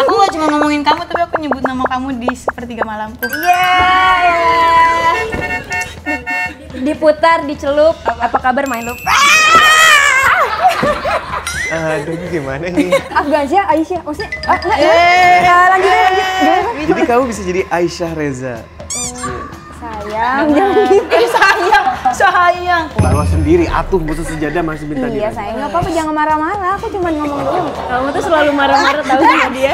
Aku gak cuma ngomongin kamu, tapi aku nyebut nama kamu di sepertiga malamku. Diputar, dicelup. Apa kabar main lu? Aduh, gimana nih? Afgansyah, Aisyah, maksudnya lanjut. Jadi kamu bisa jadi Aisyah Reza. Sayang, jangan gitu. Sayang. Bawa sendiri, atuh butuh sejadah masih minta dia. Iya sayang, nggak apa-apa, jangan marah-marah. Aku cuma ngomong doang. Kamu tuh selalu marah-marah tahu sama dia.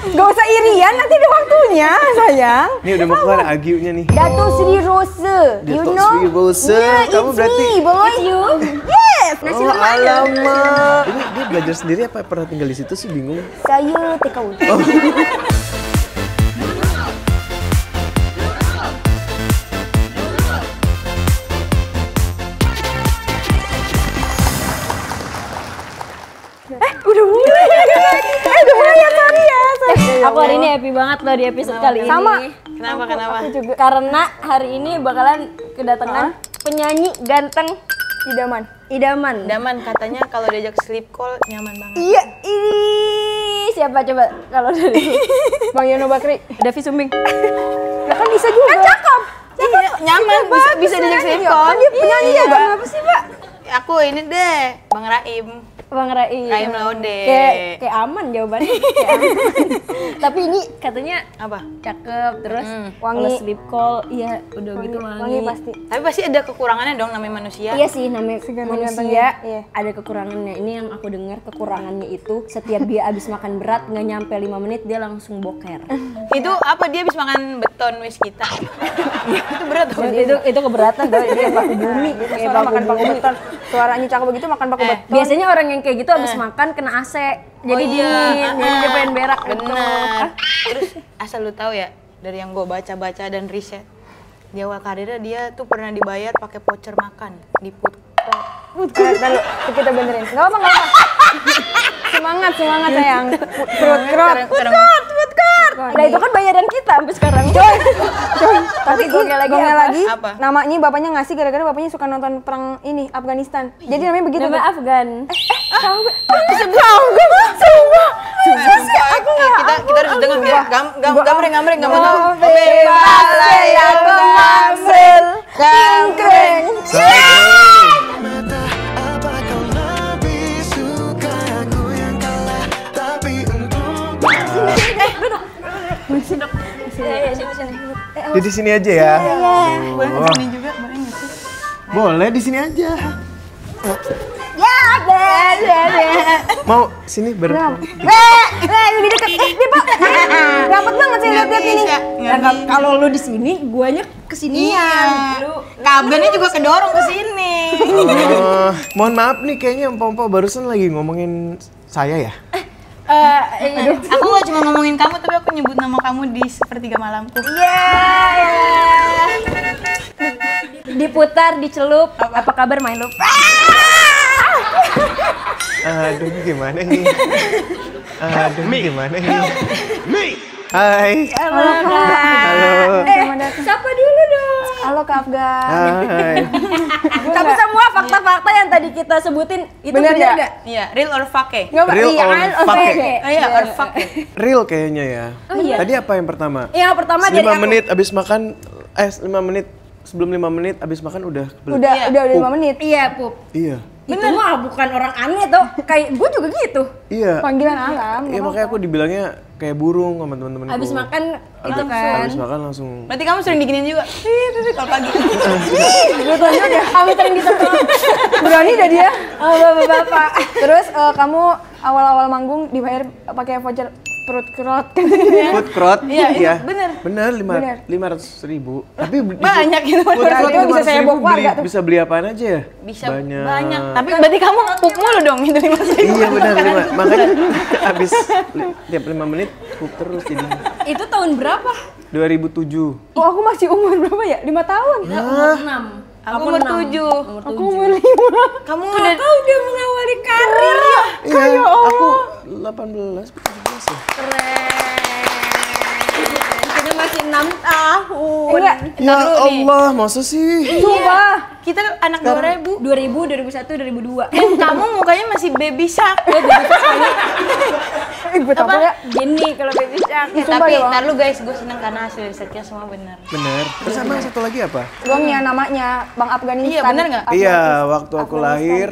Gak usah irian, nanti ada waktunya, sayang. Ini udah mau keluar agiunya nih. Datuk Sri Rose, you Datuk know? Sri Rose, Yeah, kamu it's berarti- me, boy. It's you. Yes. Oh, alamak. Ini dia belajar sendiri apa pernah tinggal di situ sih, bingung. Saya TKU. Udah mulai ya, sorry ya. Aku hari ini happy banget loh di episode kali ini. Sama. Kenapa? Aku juga. Karena hari ini bakalan kedatangan penyanyi ganteng idaman. Daman katanya kalau diajak sleep call nyaman banget. Iya, Ih, siapa coba kalau dari Bang Yono Bakri. Davi Sumbing? Ya kan bisa juga. Kan cakep. Iya, nyaman, bisa diajak sleep call. Kan dia penyanyi Iya. juga. Apa sih, Mbak? Aku ini deh, Bang Raim. Bang Rai. Raim Laude. Kayak aman jawabannya. Kayak aman. Tapi ini katanya Apa? cakep terus Wangi. kalau sleep call iya udah gitu Wangi pasti. Tapi pasti ada kekurangannya dong, namanya manusia. Iya sih namanya Seganteng-gantengnya, manusia iya. ada kekurangannya. Ini yang aku dengar kekurangannya itu setiap dia abis makan berat nggak nyampe 5 menit dia langsung boker. Itu apa, dia habis makan beton wis kita. Itu berat tuh. itu keberatan tuh dia paku bumi kayak Suara makan paku bumi. beton. Suaranya cakep begitu makan paku beton. Biasanya orang yang kayak gitu abis makan kena AC jadi dingin jadi dia pengen berak gitu. Bener. Terus asal lu tahu ya, dari yang gue baca-baca dan riset, di awal karirnya dia tuh pernah dibayar pakai voucher makan di food court. Lalu kita benerin. Enggak apa-apa. Semangat sayang. Food court. Nah itu kan bayaran kita sampai sekarang. Tapi gongnya lagi gongnya apa? lagi. Apa? Namanya bapaknya ngasih gara-gara bapaknya suka nonton perang ini Afghanistan. Jadi namanya begitu. Nama Afgan. Kita harus dengar kayak gambreng nggak mau tahu. Mata apa kau lebih suka aku yang kalah tapi untuk Dia di sini aja ya. Boleh ke sini juga, boleh nggak sih? Boleh di sini aja. Mau sini bareng. Lebih deket. Dia Pak. Rapat banget sih lihat ini. Kalau lu di sini, guanya kesinian. Kabelnya juga kedorong ke sini. Mohon maaf nih, kayaknya Empok-empok barusan lagi ngomongin saya ya. Aku gak cuma ngomongin kamu, tapi aku nyebut nama kamu di sepertiga malamku. Diputar, dicelup. Apa kabar main lu? Aduh, gimana nih? Gimana nih? Hai. Halo. Siapa dulu dong? Halo Kak Afgan. Hai. Tapi semua fakta-fakta yang tadi kita sebutin itu Bener benar nggak? nggak? Iya, real or fake? Enggak, Real or fake? Iya, or fake. Real kayaknya ya. Oh, iya. Tadi apa yang pertama? Yang pertama dari 5 aku. menit abis makan, 5 menit sebelum 5 menit abis makan udah kebelet. Udah 5 menit. Iya, Pup. Iya. Itu mah bukan orang aneh tuh. Kayak gue juga gitu. Iya. Panggilan alam. Iya, makanya aku dibilangnya kayak burung sama teman-temanku. Habis makan itu kan. Habis makan langsung. Berarti kamu sering diginiin juga? Ih, kalau pagi. Gue tanya deh. Kami sering disentuh. Berani dah dia. Oh, bapak-bapak. Terus kamu awal-awal manggung dibayar pakai voucher perut kerot katanya. Food crowd. Iya, bener. Bener, Bener. 500.000. Tapi Banyak gitu. Food Bener, crowd itu bisa saya 500.000 bawa keluarga tuh. bisa beli apaan aja ya? Bisa banyak. banyak. Tapi berarti kamu pup mulu dong itu 5.000. Iya benar, makanya abis tiap 5 menit pup terus jadi. Itu tahun berapa? 2007. Oh, aku masih umur berapa ya? 5 tahun. Umur 6. Aku umur 7. Aku umur 5. Kamu udah udah mengawali karir ya. Iya, aku 18, 17 ya. Keren. Kita masih 6 tahun. tahun. Enggak, Ya Allah, masa sih? sumpah. Kita anak 2000. 2000, 2001, 2002. Kamu mukanya masih baby shark. Gue tau ya. Gini kalau baby shark. Sumpah Tapi ya, Bang. ntar lu guys, gue seneng karena hasil risetnya semua bener. Bener. Terus sama satu lagi apa? Uangnya namanya Bang Afghanistan. Iya, bener nggak? Iya, waktu aku lahir,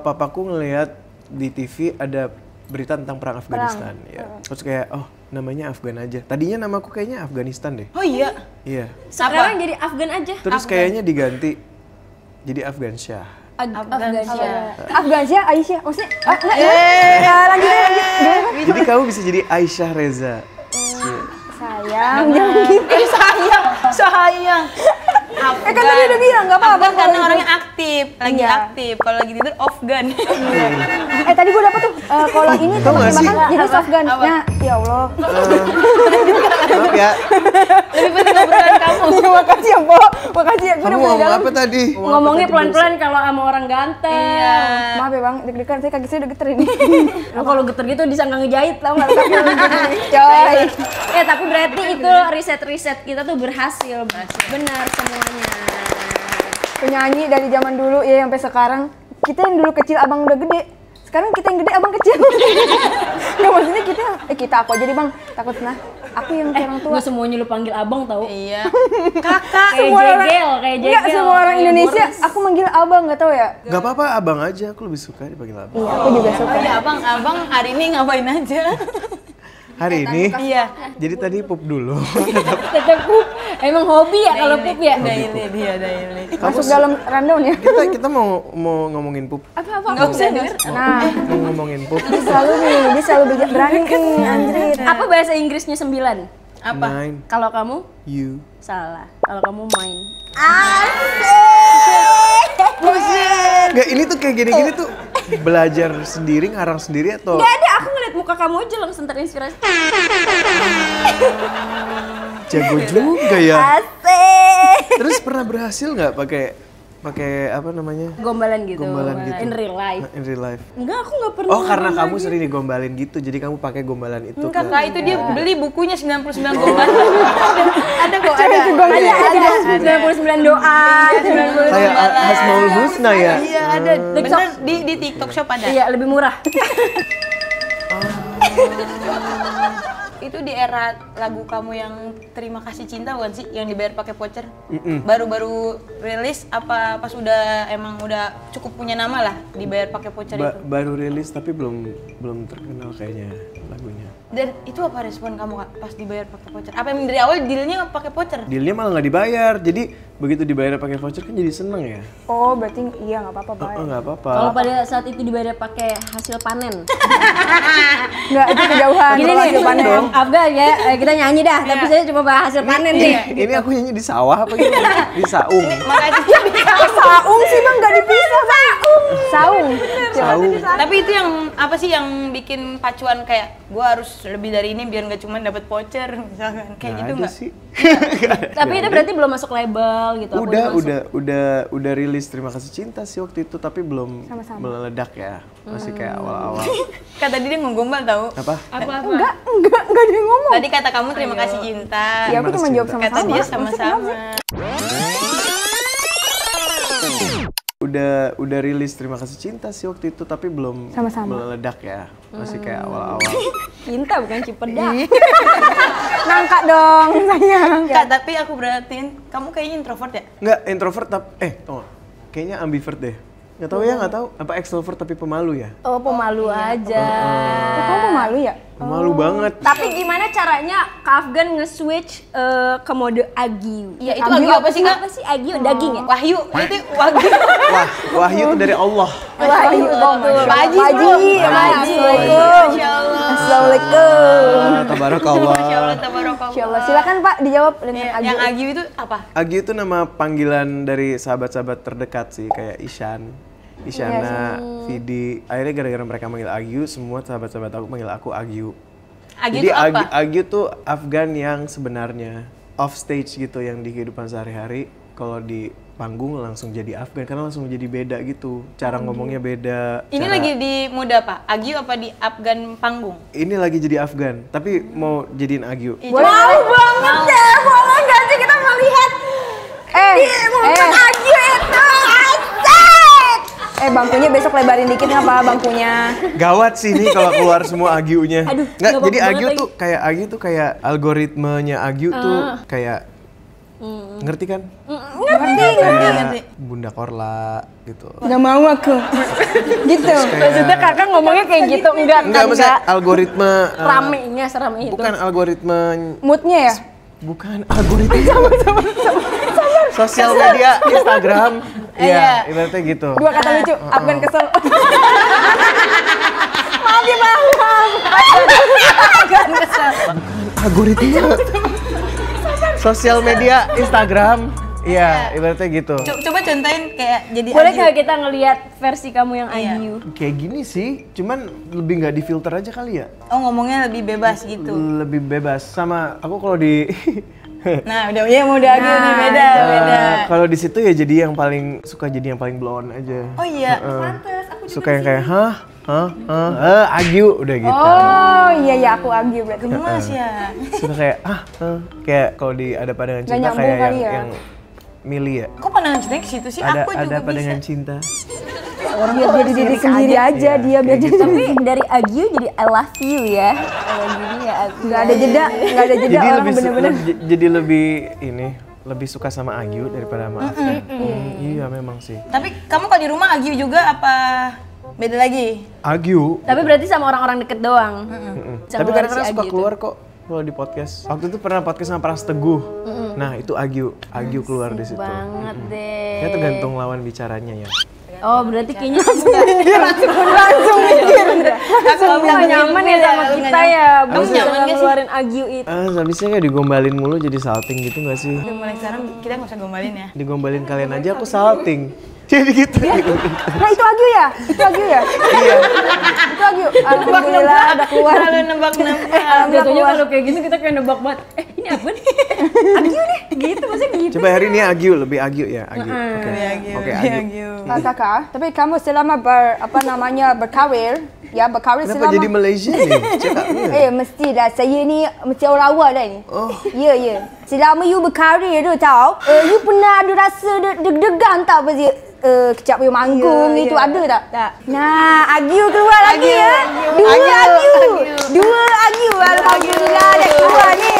papaku ngelihat di TV ada berita tentang perang Afghanistan. Ya. Terus kayak, oh namanya Afgan aja. Tadinya namaku kayaknya Afghanistan deh. Oh iya. Iya. Sekarang jadi Afgan aja. Terus kayaknya diganti jadi Afgansyah. Afgansyah. Afghanistan, Aisyah. Maksudnya, lanjut. Jadi kamu bisa jadi Aisyah Reza. Sayang, jangan gitu. Sayang. Kan tadi udah bilang nggak apa-apa. Afgan karena orangnya aktif, lagi Iya. aktif. Kalau lagi tidur Afgan. Tadi gue dapet tuh, kalau ini tuh Tau nggak pakai sih? makan jadi Afgan. Nah, ya Allah. Maaf ya, Lebih penting obrolan kamu. Makasih ya, Bo. Makasih ya. Gue kamu udah mulai ngomong dalam. apa tadi? Ngomongnya pelan-pelan kalau sama orang ganteng. Iya. Maaf ya, Bang. Deg-degan, saya kaki saya udah geter ini. Lo kalau geter gitu disangka ngejahit tau nggak? Coy. Tapi berarti itu riset-riset kita tuh berhasil. Benar semuanya. Penyanyi dari zaman dulu ya sampai sekarang. Kita yang dulu kecil, abang udah gede. Sekarang kita yang gede, abang kecil. Nggak, maksudnya kita aku aja deh, Bang. Takut nah. Aku yang orang tua. Gue semuanya lu panggil abang tau. Iya. Kakak. Kayak jegel, kayak jegel. Enggak, semua orang kayak Indonesia Boris. aku manggil abang, nggak tahu ya. Gak apa-apa, abang aja. Aku lebih suka dipanggil abang. Iya, aku juga suka. Udah abang hari ini ngapain aja? Hari ini, Iya. jadi tadi pup dulu. Tetep pup. Emang hobi ya kalau pup ya? Daily dia daily. Masuk dalam rundown ya. Kita mau ngomongin pup. Nggak usah denger. Nah, Mau ngomongin pup. dia selalu berani nih, anjrit. Apa bahasa Inggrisnya 9? Apa? Nine, Kalau kamu? you. Salah. Kalau kamu main. Gak, ini tuh kayak gini-gini tuh belajar sendiri, ngarang sendiri atau? Gak ada, aku ngeliat muka kamu aja langsung terinspirasi. Jago juga ya. Asik. Terus pernah berhasil nggak pakai apa namanya? Gombalan gitu. Gombalan gitu. In real life. In real life. Enggak, aku nggak pernah. Oh, karena kamu sering digombalin gitu, jadi kamu pakai gombalan itu. Kakak itu dia beli bukunya 99 gombalan. Ada kok, ada. Ada 99 doa. Kayak Asmaul Husna ya. Iya, ada. Bener di TikTok Shop ada. Iya, lebih murah. Itu di era lagu kamu yang Terima Kasih Cinta bukan sih yang dibayar pakai voucher? Baru-baru rilis apa pas emang udah cukup punya nama lah dibayar pakai voucher itu? Baru rilis tapi belum terkenal kayaknya lagunya. Dan itu apa respon kamu Kak pas dibayar pakai voucher? Apa yang dari awal dealnya pakai voucher? Dealnya malah nggak dibayar, jadi begitu dibayar pakai voucher kan jadi seneng ya. Oh, berarti iya nggak apa-apa, Bay. Oh nggak apa-apa. Kalau pada saat itu dibayar pakai hasil panen. Nggak, itu kejauhan. Gini Kalau nih, hasil panen. Afgan ya, kita nyanyi dah. Tapi saya cuma bahas hasil panen nih. Ini aku nyanyi di sawah apa gitu? Di saung. Makasih. Saung sih, Bang, nggak dipisah. Saung. Saung. Tapi itu yang apa sih yang bikin pacuan kayak gua harus lebih dari ini biar nggak cuma dapat voucher misalkan kayak gitu ada nggak? sih. Tapi itu berarti belum masuk label gitu. Udah rilis Terima Kasih Cinta sih waktu itu, tapi belum meledak ya. Masih kayak awal-awal. Kata tadi dia ngegombal tau. Apa? Apa-apa. Enggak dia ngomong. Tadi kata kamu terima kasih cinta. Ya aku cuma jawab Kata sama-sama. dia sama-sama. Udah rilis Terima Kasih Cinta sih waktu itu, tapi belum meledak ya. Masih kayak awal-awal. Cinta bukan cipedak. Nangka dong, sayang. Kak, tapi aku berartiin kamu kayaknya introvert ya? Nggak, introvert tapi tunggu. Kayaknya ambivert deh. Nggak tahu ya, nggak tahu. Apa extrovert tapi pemalu ya? Oh, pemalu aja. Kamu pemalu ya? Pemalu banget. Tapi gimana caranya Kak Afgan nge-switch ke mode Agyu? Iya, itu Agyu apa sih, Kak? Apa sih Agyu? Daging ya? Wahyu, itu Wahyu. Wah, wahyu itu dari Allah. Wahyu dong. Pak Haji, Pak bro. Haji. Pak Haji. Assalamualaikum. Masya Allah. Assalamualaikum. Tabarakallah. Masya Allah, tabarakallah. Insya Allah. Silakan Pak dijawab dengan Yang Agyu. Agyu itu apa? Agyu itu nama panggilan dari sahabat-sahabat terdekat sih, kayak Isyana, Vidi. Akhirnya gara-gara mereka manggil Agyu, semua sahabat-sahabat aku manggil aku Agyu. Agyu Jadi itu apa? Agyu tuh Afgan yang sebenarnya off stage gitu, yang di kehidupan sehari-hari. Kalau di panggung langsung jadi Afgan, karena langsung jadi beda gitu. Cara ngomongnya beda. Ini lagi di mode apa? Agyu apa di Afgan panggung? Ini lagi jadi Afgan, tapi mau jadiin Agyu. Wow banget ya, boleh nggak Agyu itu Bangkunya besok lebarin dikit nggak apa bangkunya? Gawat sih nih kalau keluar semua Agiunya. Aduh, Nggak, nggak jadi bagus Agyu tuh kayak algoritmanya Agyu tuh kayak ngerti kan? Ngerti. Kayak Bunda Korla gitu. Nggak mau aku. Gitu. Maksudnya kakak ngomongnya kayak gitu enggak maksudnya algoritma ramenya serame itu. bukan algoritma moodnya ya? bukan algoritma sosial media Instagram. Iya, ibaratnya gitu. Dua kata lucu, Afgan kesel. Maaf ya bang. Kan kesel. Algoritma sosial media Instagram. Iya, ibaratnya gitu. Coba contohin kayak jadi Boleh Agyu. nggak kita ngelihat versi kamu yang Iya. Agyu? Kayak gini sih, cuman lebih nggak difilter aja kali ya. Oh ngomongnya lebih bebas gitu. Lebih bebas sama aku kalau di Nah udah Agyu nih beda. kalau di situ ya jadi yang paling suka jadi yang paling blow on aja. Oh iya. Suka yang kayak Agyu udah gitu. Oh iya aku Agyu berarti. Gemas ya. Suka kayak kayak kalau ada pandangan cinta nyambung kayak kali ya. yang milih ya. Kok pandangan cinta ke situ sih? Aku juga Ada pandangan bisa. cinta. Orang biar jadi diri sendiri aja dia biar kayak jadi. gitu. Tapi dari Agyu jadi I love you ya. Kalau gini ya Agyu. Nggak ada jeda Jadi orang lebih bener-bener. jadi lebih suka sama Agyu daripada sama Afgan. Iya memang sih. Tapi kamu kalau di rumah Agyu juga apa beda lagi? Agyu. Tapi berarti sama orang-orang deket doang. Sama Tapi kadang-kadang versi suka Agyu keluar kok kalau di podcast. Waktu itu pernah podcast sama Pras Teguh. Nah itu Agyu pukeluar di situ. banget deh. Ya tergantung lawan bicaranya ya. Oh berarti kayaknya Langsung mikir. Kamu nyaman ya sama kita ya. Kamu Bisa nyaman gak sih? ngeluarin Agyu itu. Habisnya kayak digombalin mulu jadi salting gitu gak sih? Mulai sekarang kita nggak usah gombalin ya. Digombalin kalian aja aku salting. Jadi gitu. Nah itu Agyu ya? Itu Agyu ya? Iya. Itu Agyu. Alhamdulillah udah keluar. Lalu nembak-nembak. Jatuhnya kalau kayak gitu kita kayak nebak banget. Ini apa nih? Agyu nih. Gitu maksudnya gitu. Coba hari ini Agyu, lebih Agyu ya, Agyu. Oke. Oke, Agyu. Kakak, tapi kamu selama berkarir, berkarir Kenapa selama. jadi Malaysia nih? Cakapnya. Mestilah saya ni mesti orang awal dah ni. Oh. Ya. Selama you berkarir tu tau, you pernah ada rasa deg-degan tak pasti kecap you manggung itu ada tak? Tak. Nah, Agyu keluar lagi ya. Dua Agyu. Alhamdulillah dah keluar ni.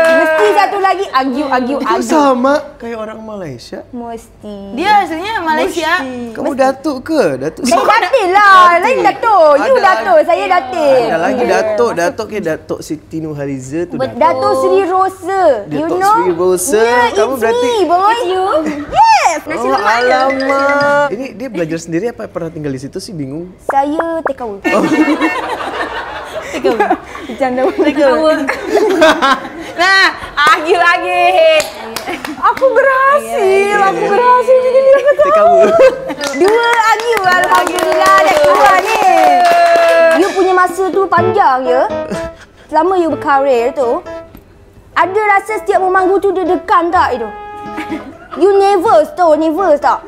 Mesti satu lagi Agyu. Itu sama kayak orang Malaysia. Mesti. Dia aslinya Malaysia. Kamu datuk ke? Datuk Saya datin lah, lain datuk. You Ada- datuk, saya datin. Ada lagi datuk kayak Datuk Siti Nurhaliza tu datuk. Datuk Sri Rosa. You Datuk know? Sri Rosa. Yeah, Kamu it's berarti- me, boy. You? Yes. Nasi Oh, lemak. alamak. Ini dia belajar sendiri apa pernah tinggal di situ sih bingung. Saya take away. Bercanda. Nah, Agyu lagi. Aku berhasil bikin dia kata. Kamu. Dua Agyu, alhamdulillah dah keluar ni. You punya masa tu panjang ya. Selama you berkarir tu, ada rasa setiap memanggung tu deg-degan tak itu? You nervous tak?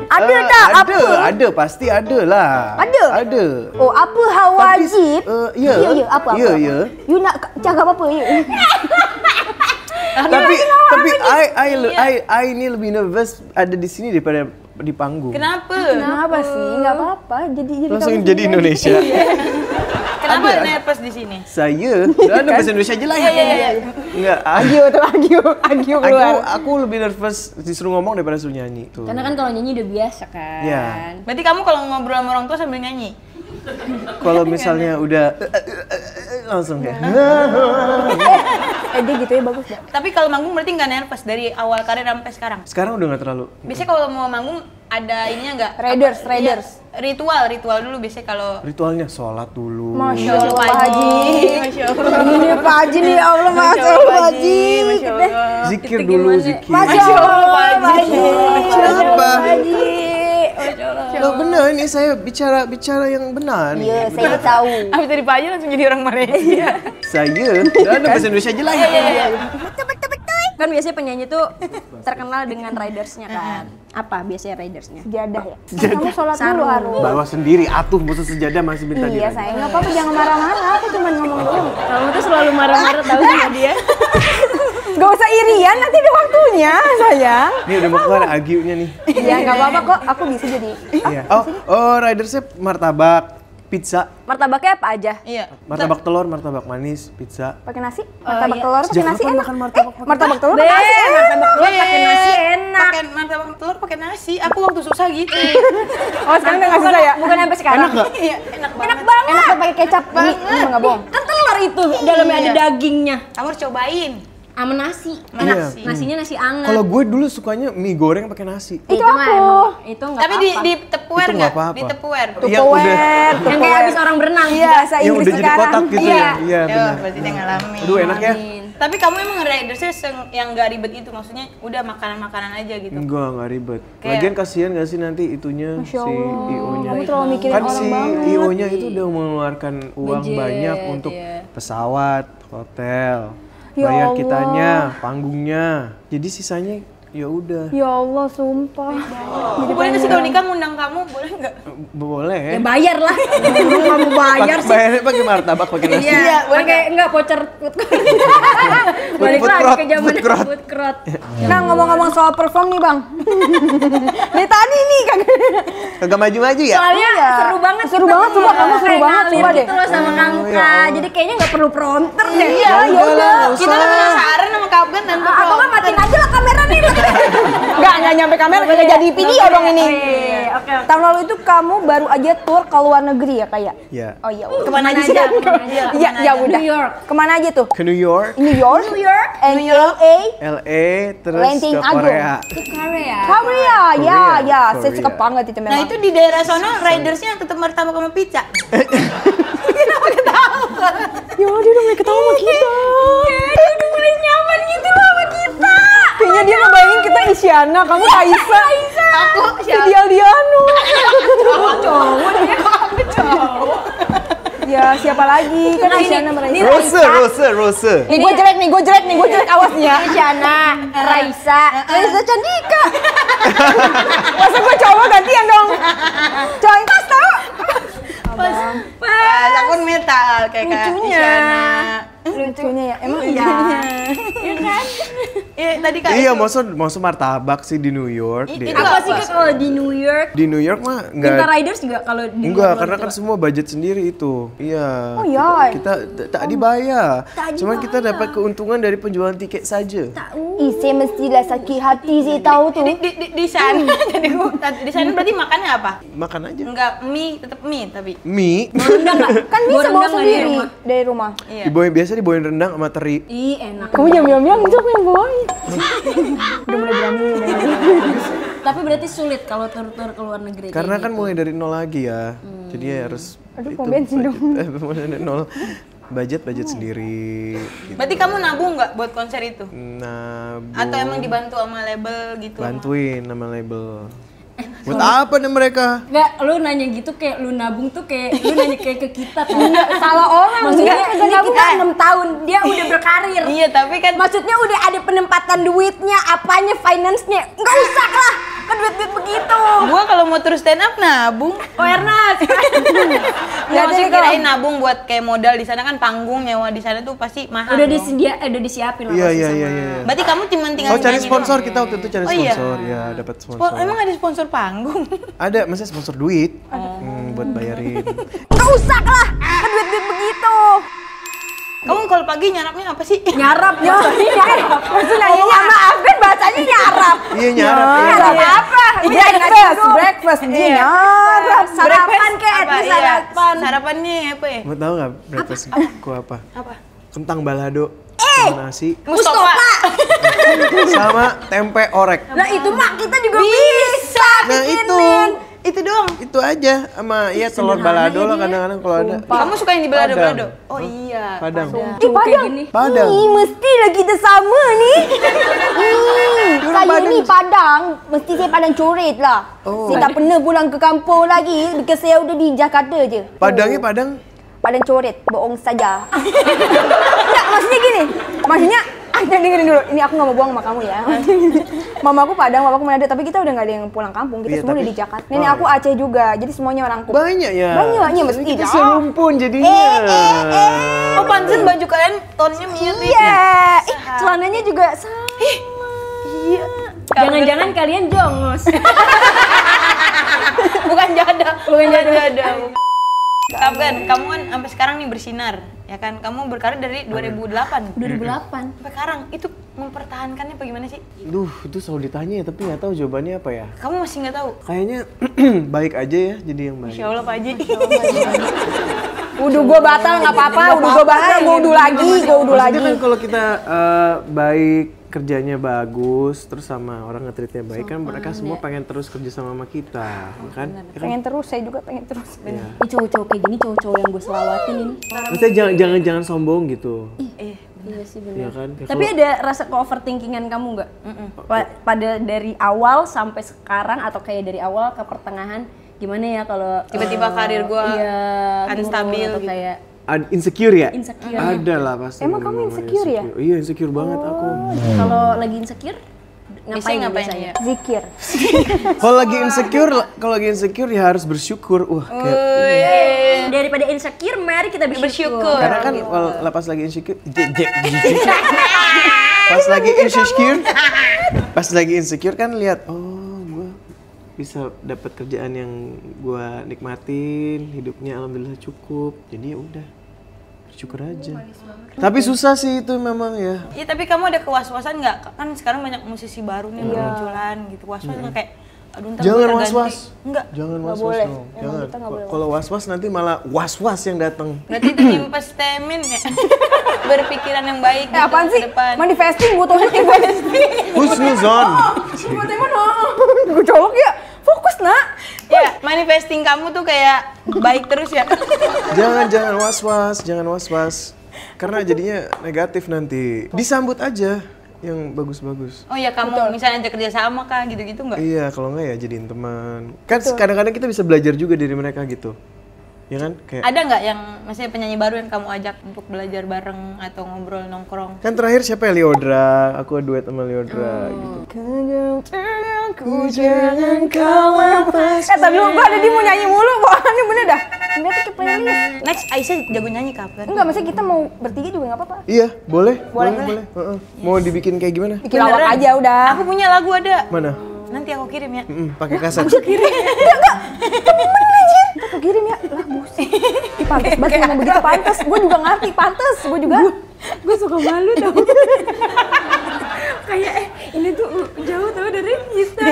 Ada tak? Ada, pasti ada lah. Ada. Oh, apa hal Tapi, wajib? ya. Apa? Ya. You nak cakap apa ya? Tapi I ni lebih nervous ada di sini daripada di panggung. Kenapa? Kenapa sih? Enggak apa-apa. Jadi Langsung kamu jadi sendiri. Indonesia. Kenapa nervous di sini? Saya, dah bahasa Indonesia aja lah. Iya. Enggak, Agyu keluar. aku lebih nervous disuruh ngomong daripada suruh nyanyi. Tuh. Karena kan kalau nyanyi udah biasa kan. Iya. Berarti kamu kalau ngobrol sama orang tua sambil nyanyi? Kalau misalnya udah langsung ya. Dia gitu ya bagus dah. Tapi kalau manggung berarti nggak nervous dari awal karir sampai sekarang? Sekarang udah nggak terlalu. Biasanya kalau mau manggung ada ininya nggak? Raiders. Iya, ritual dulu biasanya kalau Ritualnya sholat dulu. Masya Allah, Pak Haji. Haji. Masya Allah. Ini Pak Haji nih, ya Allah, Masya Allah, Pak Haji. Masya Allah. Zikir dulu, zikir. Masya Allah, Pak Haji. Kenapa? Haji. Loh benar ini saya bicara yang benar nih. Ya, saya tahu. Habis dari Pak Haji langsung jadi orang Malaysia. Saya, udah bahasa Indonesia aja lah. Kan biasanya penyanyi tuh terkenal dengan ridersnya kan. Apa biasanya ridersnya? Sejadah ya. Kamu sholat dulu harus. Bawa sendiri atuh musuh sejadah masih minta Iya dia. sayang, nggak apa-apa jangan marah-marah. Aku cuma ngomong doang. Kamu tuh selalu selalu marah-marah tahu sama dia. Gak usah irian, nanti ada waktunya, sayang. Ini udah mau keluar agiunya nih. Iya, nggak apa-apa kok. Aku bisa jadi. Iya. Oh, ridersnya martabak, pizza, Martabaknya apa aja? Iya. martabak telur, martabak manis, pizza. Pakai nasi? Martabak telur pakai Sejak nasi kapan enak. makan martabak? Martabak telur pakai nasi enak. Martabak telur pakai nasi enak. Pakai martabak telur pakai nasi. Aku waktu susah gitu. Oh, sekarang udah nggak susah ya? Bukan sampai sekarang. Enak nggak? Iya, enak banget. Enak banget. Enak pakai kecap. Ini nggak bohong. Kan telur itu dalamnya ada dagingnya. Kamu harus cobain. Sama nasi. Sama Enak. nasi. Nasinya nasi anget. Kalau gue dulu sukanya mie goreng pakai nasi. Itu mah aku. emang- itu enggak Tapi apa-apa. di Tupperware Itu nggak nggak? apa-apa. Di Tupperware. Yang udah yang kayak habis orang berenang. Iya, bahasa yang Inggris udah jadi sekarang. kotak gitu Iya. ya. Iya, Ya, benar. berarti dia ngalamin. Aduh, enak ya? Tapi kamu emang ridersnya yang nggak ribet itu, maksudnya udah makanan-makanan aja gitu. Enggak ribet. Kayak- Lagian kasihan gak sih nanti itunya Masya si Allah. IO-nya. Kamu terlalu mikirin Kan orang si banget. IO-nya itu udah mengeluarkan uang Budget, banyak untuk iya. pesawat, hotel, Ya bayar Allah. kitanya, panggungnya. Jadi sisanya ya udah. Ya Allah, sumpah. Boleh nggak sih kalau nikah ngundang kamu? Boleh nggak? Boleh. Ya bayar lah. Kamu bayar sih. Bayarnya pakai martabak, pakai nasi. Iya, pakai enggak voucher food court. Balik Food lagi court, ke zaman food court. food court. Nah, ngomong-ngomong soal perform nih, Bang. Dari tadi nih kagak. Kagak maju-maju ya? Soalnya Iya. seru banget. Seru banget, sumpah. Kamu seru Kayak banget, ngalir sumpah deh. gitu loh sama Kangka. Jadi kayaknya nggak perlu prompter deh. Iya, ya udah. Kita udah penasaran sama Kapgan dan Atau nggak matiin aja lah kamera nih. Nggak nyampe kamera, nggak jadi video dong ini. Oke. Tahun lalu itu kamu baru aja tour ke luar negeri ya, kayak? Iya. Oh iya. udah. Kemana aja sih? Kemana aja? Iya, ya udah. New York. Kemana aja tuh? Ke New York, New York, and LA, LA, terus Lenteng ke Agung. Korea. Korea. Korea. Ya, ya. Saya Korea. suka banget itu memang. Nah itu di daerah sono ridersnya tetap martabak sama pizza. Ya Allah, dia udah mulai ketawa sama kita. Iya, dia udah mulai nyaman gitu loh sama kita. Kayaknya dia ngebayangin kita Isyana, kamu Raisa. Aku Si Dianu. Cowok dia. Ya, siapa lagi? Kan Isyana sama Raisa. Rose. Nih gue jelek nih, awas nih ya. Isyana, Raisa, Raisa Candika. Masa gue cowok gantian dong? Coy, pas tau. Pas aku metal kayak Lucunya. Isyana. Lucunya ya, emang Iya. Iya kan? Iya tadi kan. Iya, maksud martabak sih di New York. Di, Itu apa sih Kak, kalau di New York? di New York mah Minta enggak. riders juga kalau di Enggak, luar karena gitu. kan semua budget sendiri itu. Iya. Oh, iya. Kita tak dibayar. Tak Cuman kita dapat keuntungan dari penjualan tiket saja. Ih, saya mestilah sakit hati sih tahu tuh. Di sana jadi gua di sana berarti makannya apa? Makan aja. Enggak mie, tetap mie tapi. Mie. Kan bisa Gua bawa rendang nggak sendiri di dari rumah. Iya. Biasa dibawain rendang sama teri. Ih, enak. Kamu jangan bilang itu aku yang bawain. Udah mulai berani. Tapi berarti sulit kalau tur-tur ke luar negeri. Karena kayak kan gitu. mulai dari nol lagi ya. Jadi ya harus Aduh, pom bensin dong. mulai dari nol. Budget sendiri. Gitu. Berarti kamu nabung nggak buat konser itu? Nah, Atau emang dibantu sama label gitu? bantuin nama label. Buat apa nih mereka? Enggak, lu nanya gitu kayak lu nabung tuh kayak lu nanya kayak ke kita tuh. Salah orang. Maksudnya Enggak, ini nabung. kita 6 tahun, dia udah berkarir. Iya tapi kan Maksudnya udah ada penempatan duitnya, apanya, finance-nya. Enggak usah lah, kan duit-duit begitu. gua kalau mau terus stand up nabung. Oh Ernest. Nggak maksudnya kirain nabung buat kayak modal di sana kan panggung nyewa di sana tuh pasti mahal. udah dong. udah disiapin lah Iya, pasti iya, sama. iya, iya. Berarti kamu cuma tinggal Oh, cari nyanyi sponsor doang. kita waktu itu cari Oh, iya? sponsor. Ya, dapat sponsor. Emang ada sponsor panggung? Ada, maksudnya sponsor duit. Buat bayarin. Enggak usah lah, kan duit-duit begitu. Kamu kalau pagi nyarapnya apa sih? Nyarap, nyarap. Maksudnya nanya sama Afgan bahasanya nyarap. Iya, nyarap. Iya. Nyarap apa? Breakfast. Dia nyarap. Sarapan kayak Apa? di Iya. sarapan. Sarapannya apa ya? Mau tahu nggak breakfast ku apa? Apa? Kentang balado sama nasi Mustofa. sama tempe orek. Nah itu mah kita juga bisa Nah, bikinin. Itu doang. Itu aja sama ya telur balado lah kadang-kadang kalau ada. Kamu suka yang di belado-belado? Padang. Oh iya. Padang. Tuh, kayak gini. Padang. Ih, mestilah kita sama nih. Saya ni Padang, mesti saya Padang coret lah. Oh. Saya tak pernah pulang ke kampung lagi, because saya udah di Jakarta je. Padangnya Padang. Padang coret, bohong saja. Tak, maksudnya gini. Maksudnya Jangan dengerin dulu, ini aku nggak mau bohong sama kamu ya. Mamaku Padang, papaku Manado, tapi kita udah nggak ada yang pulang kampung, kita Iya, semua udah tapi- di Jakarta. Nenek aku Aceh juga, jadi semuanya orang Kup. Banyak ya. Banyak, mesti Kita dong. serumpun jadinya. Oh pantesan baju kalian tonnya mirip. Iya, celananya juga sama. Iya. Jangan-jangan kalian jongos. Bukan jadang. Bukan jadang. Kapten, kamu kan sampai sekarang nih bersinar, ya kan? Kamu berkarir dari 2008. 2008. Sampai sekarang itu mempertahankannya bagaimana sih? Duh, itu selalu ditanya ya, tapi nggak tahu jawabannya apa ya. Kamu masih nggak tahu? Kayaknya baik aja ya, jadi yang baik. Insya Allah Pak Haji. Udah gua batal nggak apa-apa, udah gua batal, gua udu lagi, gua udu lagi. Maksudnya kan kalau kita baik, kerjanya bagus, terus sama orang nge-treatnya baik kan mereka semua pengen terus kerja sama kita, kan? Ya kan? Pengen terus, saya juga pengen terus. Iya. Ini cowok-cowok kayak gini, cowok-cowok yang gue selawatin ini. Maksudnya jangan sombong gitu. Iya sih benar. Iya kan? Ya Tapi kalau- ada rasa ke-overthinkingan kamu nggak? Pada dari awal sampai sekarang atau kayak dari awal ke pertengahan gimana ya kalau Tiba-tiba karir gua unstabil atau gitu. kayak insecure ya? Insecure. Ada lah pasti. Emang kamu namanya insecure ya? Iya, insecure banget aku. kalau lagi insecure Biasanya ngapain biasanya? ya? Zikir. Kalau lagi insecure ya harus bersyukur. Wah, kayak Daripada insecure, mari kita bersyukur. karena kan pas lagi insecure, pas lagi insecure kan lihat, oh gue bisa dapat kerjaan yang gue nikmatin, hidupnya alhamdulillah cukup, jadi ya udah bersyukur aja. Tapi susah sih itu memang ya. Iya tapi kamu ada kewas-wasan nggak? Kan sekarang banyak musisi baru nih bermunculan gitu. Was-was nggak kayak, aduh ntar Jangan gua terganti. was-was. Enggak. Jangan Nggak was-was boleh. dong. Emang Jangan. kita nggak boleh Kalau was-was nanti malah was-was yang datang. Berarti itu nyimpen stemin ya. Berpikiran yang baik gitu Apaan ke sih? depan. Manifesting butuh manifesting. Husnuzon. Buat emang gue colok ya. Fokus nak. Ya, manifesting kamu tuh kayak baik terus ya. jangan was-was. Karena jadinya negatif nanti. Disambut aja yang bagus-bagus. Oh ya kamu misalnya ajak kerja sama kah gitu-gitu nggak? Iya, kalau enggak ya jadiin teman. Kan kadang-kadang kita bisa belajar juga dari mereka gitu. Ya kan? Kayak Ada nggak yang maksudnya penyanyi baru yang kamu ajak untuk belajar bareng atau ngobrol nongkrong? kan terakhir siapa ya, Liodra, aku duet sama Liodra gitu. Tadi lu ada dia mau nyanyi mulu, bawaannya bener dah. Dia tuh kayak playlist. Next Aisyah jago nyanyi kapan? Enggak, maksudnya kita mau bertiga juga nggak apa-apa. Iya, boleh. Boleh. Heeh. Mau dibikin kayak gimana? Bikin lawak aja udah. Aku punya lagu ada. Mana? Nanti aku kirim ya. Pakai kaset. Aku kirim ya. Lah buset. Ih, pantes banget ngomong begitu, pantes. Gue juga ngerti, pantes. Gue juga. Gue suka malu tau. Kayak ini tuh jauh tau dari kita.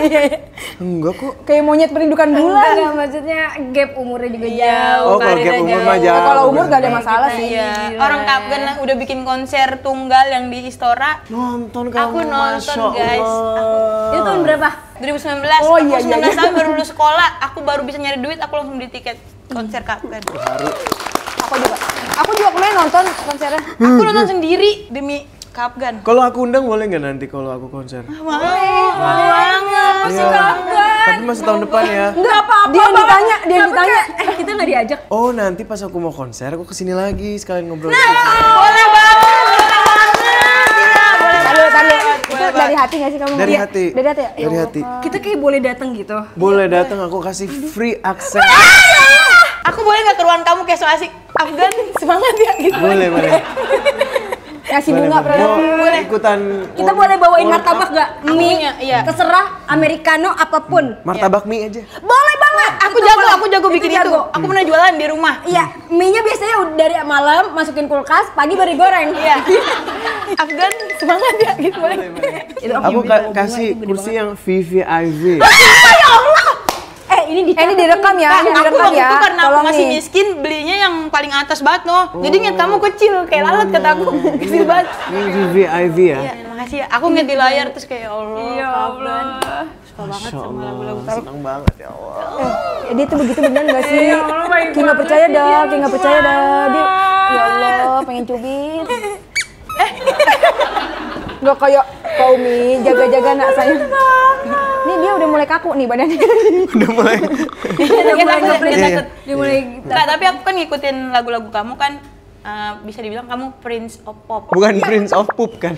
Enggak kok. Kayak monyet merindukan bulan. Enggak, maksudnya gap umurnya juga Iya. jauh. Oh, kalau gap umur mah jauh. Kalau umur gak ada masalah sih. Iya. Orang Kapgen lah udah bikin konser tunggal yang di Istora. Nonton kamu, Aku nonton, Masya guys. Allah. Itu tahun berapa? 2019, Oh, aku iya, 19 iya. tahun baru lulus sekolah, aku baru bisa nyari duit, aku langsung beli tiket konser Kapgen. Aku juga kemarin nonton konsernya. Aku nonton sendiri demi Kapgen. Kalau aku undang boleh nggak nanti kalau aku konser? Mau banget. Iya. Tapi masih tahun depan ya. Enggak apa-apa. Dia yang ditanya, dia yang ditanya. Kita nggak diajak. Oh, nanti pas aku mau konser aku kesini lagi sekalian ngobrol. Boleh banget. Tadi. Itu dari hati gak sih kamu? Dari Iya. hati. Dari hati ya? Dari hati. Kita kayak boleh datang gitu. Boleh datang, aku kasih free akses. Aku boleh nggak ke ruangan kamu kayak so asik? Afgan semangat ya gitu. Boleh. Ngasih bunga Mau ikutan Kita boleh bawain martabak gak? Aku punya, iya. Terserah, americano apapun. martabak mie aja. Boleh banget. Aku jago bikin itu. Aku pernah jualan di rumah. Iya, mie-nya biasanya udah dari malam masukin kulkas, pagi baru goreng. Iya. Afgan semangat ya gitu boleh. Aku kasih kursi yang VVIV. Ini ini direkam ya, ini Aku direkam waktu ya. itu karena aku Tolong masih nih. miskin belinya yang paling atas banget loh. Jadi ingat kamu kecil kayak lalat kata aku. Kecil banget. Ini VVIV ya. Iya, makasih ya. Aku ngeliat di layar terus kayak ya Allah. Ya Allah. Suka banget Masya sama Allah, lagu-lagu. senang banget ya Allah. Dia tuh begitu beneran gak sih? Kayak gak percaya dah, kayak gak percaya dah. Dia, ya Allah, pengen cubit. Gak kayak kau Mi, jaga-jaga nak sayang. Nih dia udah mulai kaku nih badannya. Udah mulai. Dia takut, dia Iya, takut. Dia mulai Enggak, tapi aku kan ngikutin lagu-lagu kamu kan bisa dibilang kamu Prince of Pop. Bukan Prince of Poop kan?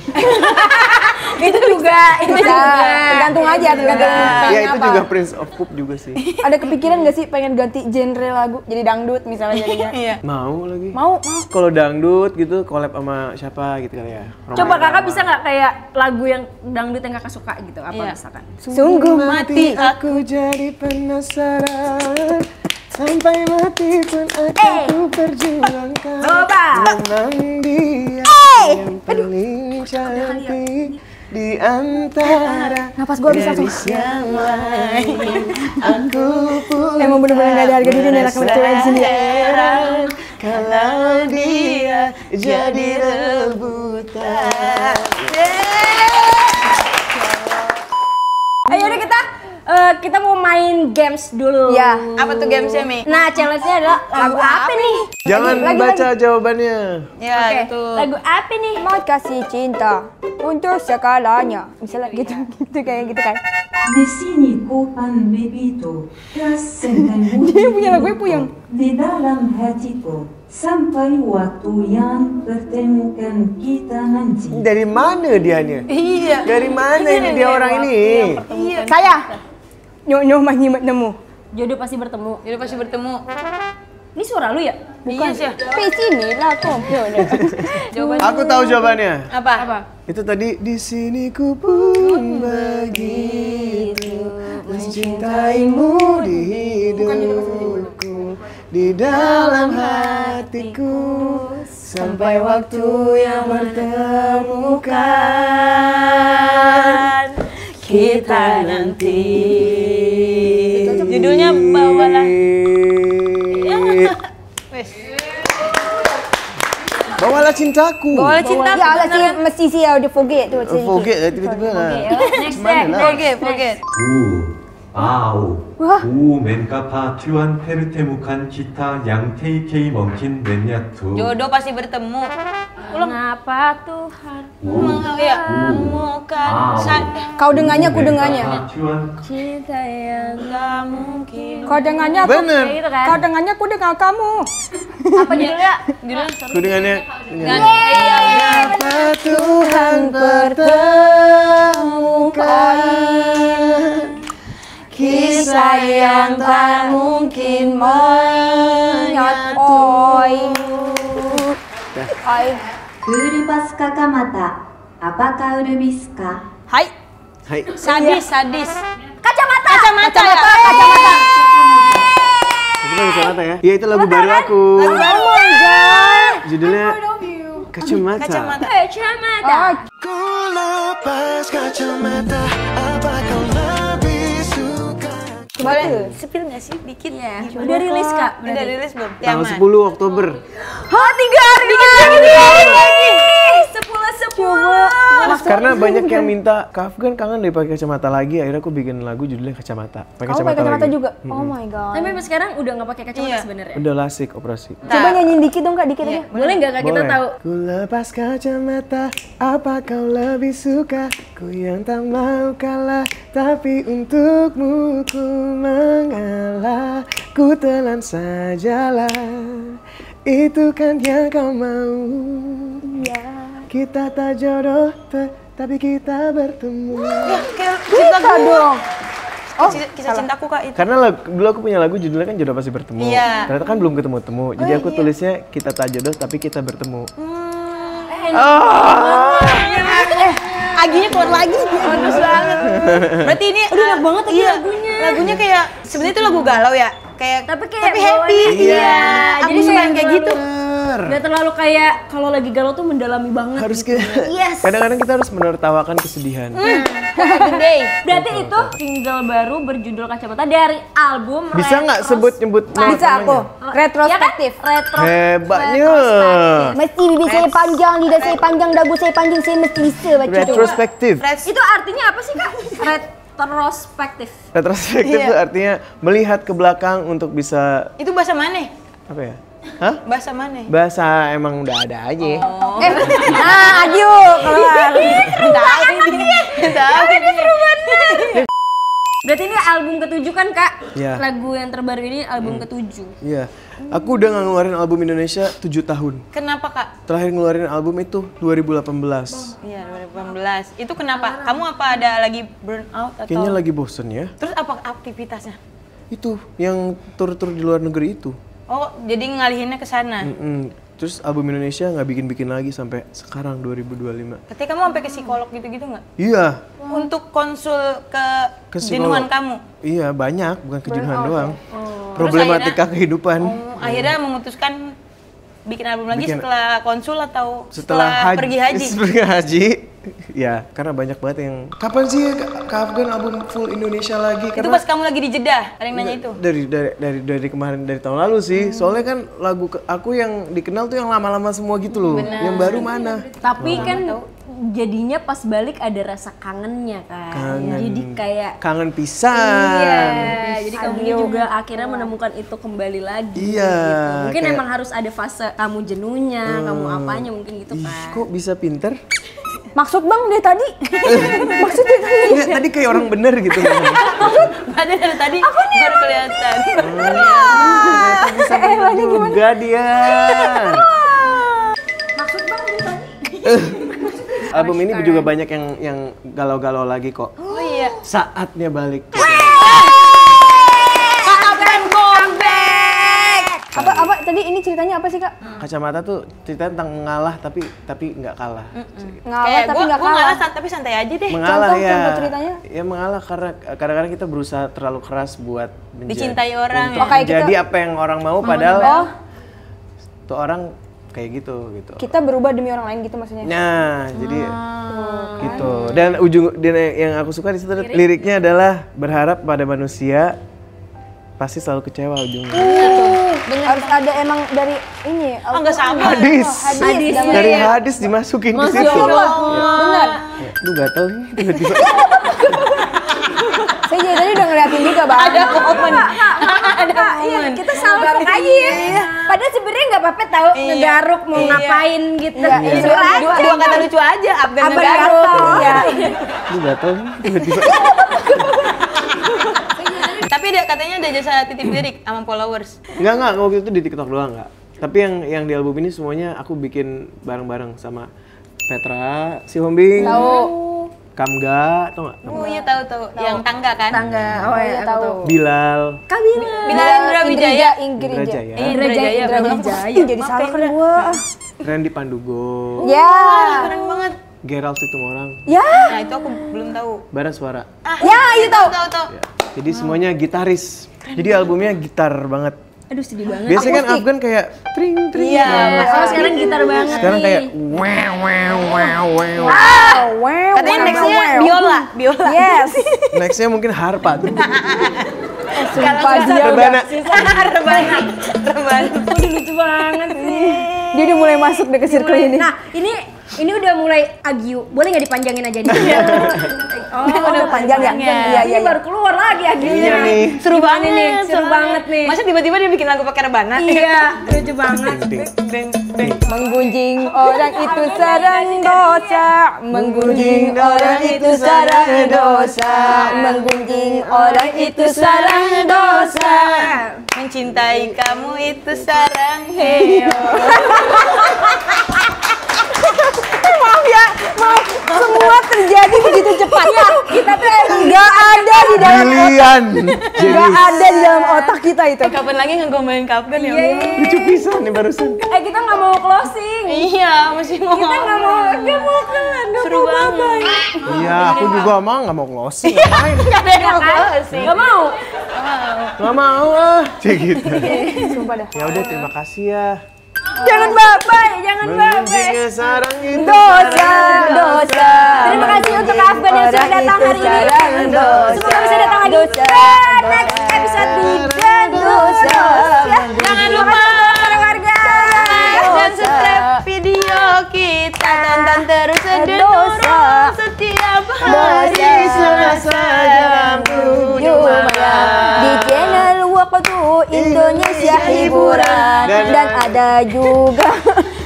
itu juga. Tergantung aja, tergantung pengen Ya itu apa. juga Prince of Poop juga sih. Ada kepikiran gak sih pengen ganti genre lagu jadi dangdut misalnya jadinya? Iya. Mau lagi. Mau. Kalau dangdut gitu collab sama siapa gitu kali ya. Coba Roma. kakak bisa nggak kayak lagu yang dangdut yang kakak suka gitu? Apa Iya. misalkan? Sungguh Mati aku jadi penasaran. Sampai mati pun akan ku perjuangkan. Coba. Memang dia yang paling cantik di antara Napas gua bisa gadis yang lain. Aku pun Emang bener-bener gak ada harga diri nih anak cewek di sini. heran kalau dia jadi rebutan. Ayo deh kita mau main games dulu. Ya. Apa tuh gamesnya, Mi? Nah, challenge-nya adalah lagu apa nih? Jangan baca jawabannya. Ya, Oke, itu. lagu apa nih? Mau kasih cinta untuk segalanya. Misalnya gitu kayak gitu kan. Di sini Kopan Bebito, tersentai Dia punya lagunya puyeng. di dalam hatiku sampai waktu yang pertemukan kita nanti. Dari mana dianya? Iya. Dari mana ini dia orang ini? Iya. Saya nyoh masih nemu. Jodoh pasti bertemu. Jadi pasti bertemu. Ini suara lu ya? Iya sih. Tapi sini lah komputer. Jawabannya Aku tahu jawabannya. apa? Itu tadi di sini ku pun begitu mencintaimu di hidupku, di dalam hatiku sampai waktu yang bertemukan kita nanti. Judulnya Bawalah. Wes. Bawalah cintaku. Bawalah cinta. Ya Allah sih mesti sih udah forget tu. Forget lah tiba-tiba lah. Next step. Forget. 멘카파 튜안 페르테무칸 기타 양테이케이 멈킨 렌야투 Jodoh pasti bertemu. Kenapa Tuhan Mengamukan Kau dengannya, aku dengannya. 튜안 cinta yang gak mungkin. Kau dengannya aku. Bener. kayak gitu kan? Kau dengannya aku dengar kamu. Apa judulnya? Ku dengannya. Iya. Tuhan pertemukan kisah yang tak mungkin menyatu. Oi. Kurupas kakamata, apakah urubiska? Hai. Hai. Sadis. Kacamata. Kacamata ya? Itu kan kacamata ya? Iya itu lagu baru aku. Judulnya Kacamata. Kacamata. Kacamata. Ku lepas kacamata, apa kau lebih suka? Boleh spill nggak sih dikit? Iya. Udah rilis Kak. Udah rilis belum? Tanggal Yang 10 Oktober. Oh, 3 hari lagi. 10. Karena banyak yang minta, Kak Afgan kangen deh pakai kacamata lagi. Akhirnya aku bikin lagu judulnya Kacamata. Pakai Kau pakai kacamata lagi. juga. Oh my god. Tapi sampai sekarang udah nggak pakai kacamata Iya. sebenarnya. Udah lasik operasi. Coba nyanyiin dikit dong Kak, dikit aja. Boleh nggak Kak kita Boleh. tahu? Ku lepas kacamata, apa kau lebih suka? Ku yang tak mau kalah, tapi untukmu ku mengalah. Ku telan sajalah, itu kan yang kau mau. Kita tak jodoh, tapi kita bertemu. Cinta dong. Kisah cintaku Kak itu. Karena dulu aku punya lagu judulnya kan Jodoh Pasti Bertemu. Iya. Ternyata kan belum ketemu-temu. Jadi aku tulisnya kita tak jodoh tapi kita bertemu. Aginya keluar lagi. Bagus banget. Berarti ini enak banget tadi lagunya. Lagunya kayak sebenarnya itu lagu galau ya. Tapi kayak happy. bawahnya- Iya. Aku Jadi suka yang kayak gitu. Nggak terlalu kayak kalau lagi galau tuh mendalami banget. Harus gitu. kadang-kadang kita harus menertawakan kesedihan. Gede. Berarti itu single baru berjudul Kacamata dari album Bisa nggak nyebut Bisa aku. Retrospektif. Ya kan? Hebatnya. Mesti bibir saya panjang, lidah saya panjang, dagu saya panjang, saya mesti bisa baca tu. Retrospektif. Itu artinya apa sih Kak? Retrospektif. Retrospektif itu artinya melihat ke belakang untuk bisa Itu bahasa mana? apa ya? Hah? Bahasa mana? Bahasa emang udah ada aja. Adio keluar. Tahu ini. Berarti ini album ke-7 kan Kak? Iya. Lagu yang terbaru ini album ke-7. Iya. Aku udah nggak ngeluarin album Indonesia 7 tahun. Kenapa Kak? Terakhir ngeluarin album itu 2018. Iya 2018. Itu kenapa? Kamu apa ada lagi burn out atau? Kayaknya lagi bosen ya. Terus apa aktivitasnya? Itu yang tur-tur di luar negeri itu. Oh jadi ngalihinnya ke sana. Terus album Indonesia nggak bikin-bikin lagi sampai sekarang 2025. Ketika kamu sampai ke psikolog gitu-gitu nggak? Iya. Untuk konsul ke Psikolog. jenuhan kamu? Iya banyak, bukan kejenuhan doang. Terus Problematika kehidupan. Akhirnya memutuskan bikin album lagi Bikin- setelah konsul atau Setelah pergi haji? Pergi haji. Ya, karena banyak banget yang kapan sih ke Afgan album full Indonesia lagi? Itu Karena pas kamu lagi di Jeddah, ada yang nanya itu? dari kemarin dari tahun lalu sih. Soalnya kan lagu aku yang dikenal tuh yang lama-lama semua gitu loh. Yang baru mana? Tapi kan jadinya pas balik ada rasa kangennya kan. Kangen. Jadi kayak Kangen pisan. iya, jadi kamu juga akhirnya menemukan itu kembali lagi. Iya, gitu. Mungkin kayak- emang harus ada fase kamu jenuhnya, kamu apanya mungkin gitu Ih, kan. kok bisa pinter? Maksud bang dia tadi. Maksudnya tadi. Enggak, tadi kayak orang bener gitu. Berarti dari tadi baru kelihatan. Bisa bener juga dia. Maksud bang dia tadi. Album ini juga banyak yang galau-galau lagi kok. Oh iya. Saatnya balik. Apa tadi ini ceritanya apa sih kak? Kacamata tuh cerita tentang mengalah tapi nggak kalah. Ngalah Kayak tapi gua nggak kalah. ngalah tapi santai aja deh. Mengalah Contoh- ya. contoh ceritanya? Ya mengalah karena kadang-kadang kita berusaha terlalu keras buat Dicintai orang untuk ya. Oh, kayak kita- menjadi apa yang orang mau padahal Oh, tuh orang kayak gitu. kita berubah demi orang lain gitu maksudnya. Nah, jadi gitu. Dan yang aku suka di situ liriknya adalah berharap pada manusia pasti selalu kecewa ujungnya. Harus ada emang dari ini. Nggak sama. Hadis. Hadis. Dari hadis dimasukin ke situ. Benar. Lu gatel nih tiba-tiba. Saya jadi tadi udah ngeliatin juga bang. Ada momen. Ada Iya, momen. kita salfok aja ya. Padahal sebenarnya nggak apa-apa tahu ngegaruk mau ngapain gitu. Dua kata lucu aja, Afgan Abang ngegaruk. garuk. Iya. Lu gatel nih tiba-tiba. Tapi katanya ada jasa titip lirik sama followers. Enggak, waktu itu di TikTok doang enggak. Tapi yang di album ini semuanya aku bikin bareng-bareng sama Petra, si Hombing, Kamga, tau nggak? Oh iya tahu. Yang tangga kan? Tangga. Oh ya, aku tahu. Bilal, Kabila. Bila Indra Wijaya. Indra Jaya, Indra Jaya. Jaya. Jadi salah kan gua. Randy Pandugo, Ya. Keren banget. Gerald Situmorang, Ya. Nah itu aku belum tahu. Bara Suara. Ya, itu tahu. Tahu. Ya. Jadi semuanya gitaris. Jadi albumnya gitar banget. Aduh sedih banget. Biasanya kan Afgan kayak tring. Iya. Oh sekarang gitar banget Sekarang nih. kayak wow. Wow. Katanya nextnya biola. Yes. Nextnya mungkin harpa tuh. Sumpah dia udah. Rebana. Rebana. Aduh lucu banget sih. Dia udah mulai masuk deh ke circle ini. Nah ini udah mulai agiu. Boleh nggak dipanjangin aja nih? Oh udah panjang ya? Iya, Ini baru keluar lagi agiunya. Iya nih. Seru banget nih, seru soalnya. banget nih. Masa tiba-tiba dia bikin lagu pakai rebana? Iya, lucu banget. Menggunjing orang itu sarang dosa. Menggunjing orang itu sarang dosa. Menggunjing orang itu sarang dosa. Mencintai kamu itu sarang heyo. Maaf ya, maaf. Semua terjadi begitu cepat. Ya, kita tuh nggak ada di dalam otak. Brilian. Nggak ada di dalam otak kita itu. Kapan lagi ngegombalin Kapgan ya? Lucu pisan nih barusan. Kita nggak mau closing. Iya, masih mau. Kita nggak mau kelar. Seru banget. Iya, aku juga mah nggak mau closing. Ngapain? Gak ada yang mau sih. Nggak mau. Nggak mau ah. Kayak gitu. Sumpah dah. Ya udah terima kasih ya. Jangan babai, jangan babai. Mengunjungi sarang itu Dosa, dosa. Terima kasih untuk Afgan yang sudah datang hari ini. Semoga bisa datang lagi next episode di Dosa. Jangan lupa para warga. dan subscribe video kita. Tonton terus Dosa. setiap Dosa. hari Selasa jam 7 malam. Di channel Waktu Indonesia Hiburan. Dan ada juga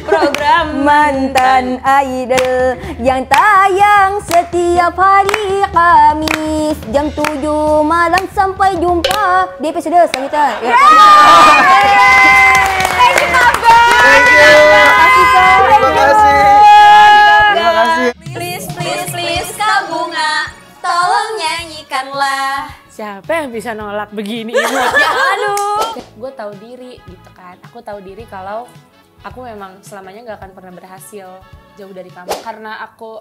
Program Mantan Idol yang tayang setiap hari Kamis jam 7 malam. Sampai jumpa di episode selanjutnya. Ya. Thank you. Terima kasih. Terima kasih. Please Kak Bunga, tolong nyanyikanlah. Siapa yang bisa nolak begini imutnya? Aduh. Gue tahu diri gitu kan. Aku tahu diri kalau aku memang selamanya nggak akan pernah berhasil jauh dari kamu. Karena aku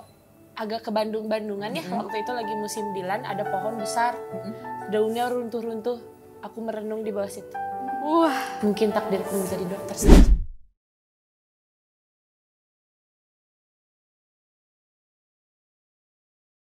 agak ke Bandung-Bandungan ya. Waktu itu lagi musim dilan, ada pohon besar. Daunnya runtuh-runtuh. Aku merenung di bawah situ. Wah, mungkin takdirku menjadi dokter.